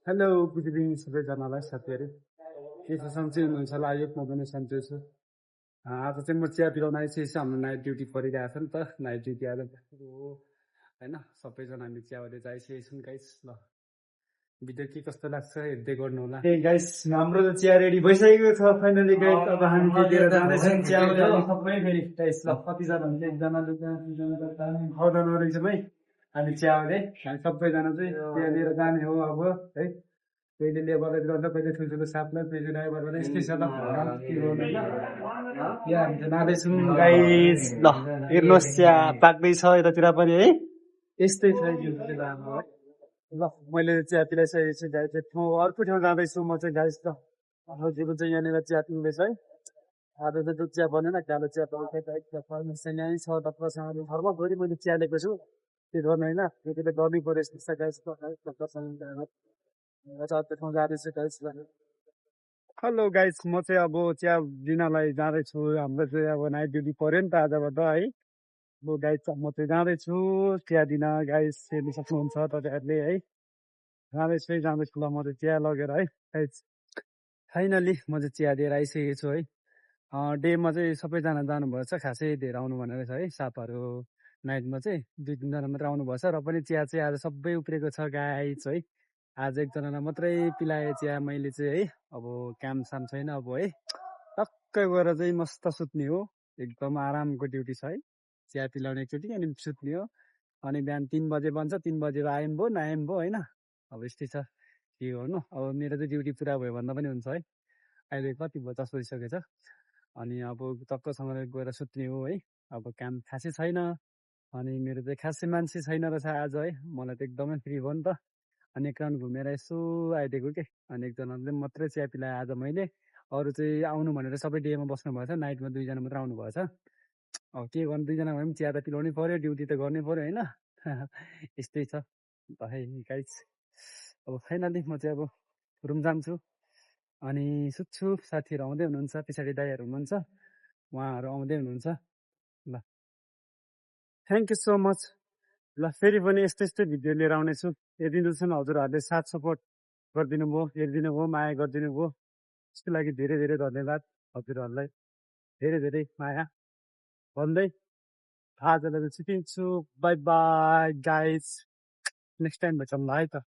hello good evening सबैजनालाई साथीहरू के छ सन्चै हुनुहुन्छ होला यो म पनि सन्चै छु आज चाहिँ म चिया पिलाउन आइसकेपछि हाम्रो नाइट ड्युटी परिरहेको छ नि त नाइट ड्युटी आज हो होइन सबैजना हामी चियावाले चाहिँ आइसकेको छौँ गाइस ल भिडियो के कस्तो लाग्छ हेर्दै गर्नु होला ए गाइस हाम्रो त चिया रेडी भइसकेको छ फाइनली गाइस अब हामी लिएर जाँदैछौँ चियावाले सबै फेरि गाइस ल कतिजना हुन्छ एकजना दुईजना खाउँदैन रहेछौँ है हामी चियावाले हामी सबैजना चाहिँ चिया लिएर जाने हो अब है कहिले लेबरलाई गर्दा कहिले ठुल्ठुलो साथलाई कहिले ड्राइभरलाई यस्तै छ त के गर्नु यहाँ हामी जाँदैछौँ गाइस ल हेर्नुहोस् चिया पाक्दैछ यतातिर पनि है यस्तै छ यो है ल मैले चिया पिलाइसकेको छु गाइस अर्को ठाउँ जाँदैछु म चाहिँ गाइस ल हजुरको चाहिँ यहाँनिर चिया पिउँदैछ है आज चाहिँ दुध चिया बनेन कालो चिया पाउँछ यहीँ छ डक्टरसँग घरमा भोलि मैले चिया लिएको छु त्यो गर्नु होइन त्यति त गर्नै पऱ्यो यस्तो गाइस डक्टरसँग ठाउँ जाँदैछु गाइस हेलो गाइस म चाहिँ अब चिया लिनलाई जाँदैछु हाम्रो चाहिँ अब नाइट ड्युटी पर्यो नि त आजबाट है अब गाइस म चाहिँ जाँदैछु चिया दिन गाइस हेर्नु सक्नुहुन्छ तपाईँहरूले है जाँदैछु ल म चाहिँ चिया लगेर है गाइस फाइनली म चाहिँ चिया लिएर आइसकेको छु है डेमा चाहिँ सबैजना जानुभएछ खासै धेरै आउनु भनेर छ है साथहरू नाइटमा चाहिँ 2-3 जना मात्रै आउनुभएछ र पनि चिया चाहिँ आज सबै उब्रेको छ गाइस है आज एकजनालाई मात्रै पिलाए चिया मैले चाहिँ है अब काम साम छैन अब है टक्कै गएर चाहिँ मस्त सुत्ने हो एकदम आरामको ड्युटी छ है चिया पिलाउने एकचोटि अनि सुत्ने हो अनि बिहान 3 बजे बन्छ 3 बजे आयौँ भयो नआयौँ भयो होइन अब यस्तै छ के गर्नु अब मेरो चाहिँ ड्युटी पुरा भयो भन्दा पनि हुन्छ है अहिले कति भयो 10 बजिसकेको छ अनि अब टक्कसँगले गएर सुत्ने हो है अब काम खासै छैन अनि मेरो चाहिँ खासै मान्छे छैन रहेछ आज है मलाई त एकदमै फ्री भयो नि त अनि एक राउन्ड घुमेर यसो आइदिएको के अनि एकजनाले मात्रै चिया पिलाएँ आज मैले अरू चाहिँ आउनु भनेर सबै डेमा बस्नु भएछ नाइटमा 2 जना मात्रै आउनु भएछ अब के गर्नु 2 जना भए पनि चिया त पिलाउनै पर्यो ड्युटी त गर्नै पर्यो होइन यस्तै छ भाइ गाइस अब फाइनली म चाहिँ अब रुम जान्छु अनि सुत्छु साथीहरू आउँदै हुनुहुन्छ पछाडि दाइहरू हुनुहुन्छ उहाँहरू आउँदै हुनुहुन्छ ल थ्याङ्क यू सो मच ल फेरि पनि यस्तै भिडियो लिएर आउनेछु यदि हजुरहरूले साथ सपोर्ट गरिदिनु भयो हेरिदिनु भयो माया गरिदिनु भयो त्यसको लागि धेरै धेरै धन्यवाद हजुरहरूलाई धेरै धेरै माया भन्दै आजलाई चाहिँ छुट्टिन्छु bye bye guys next time भेटौँला है त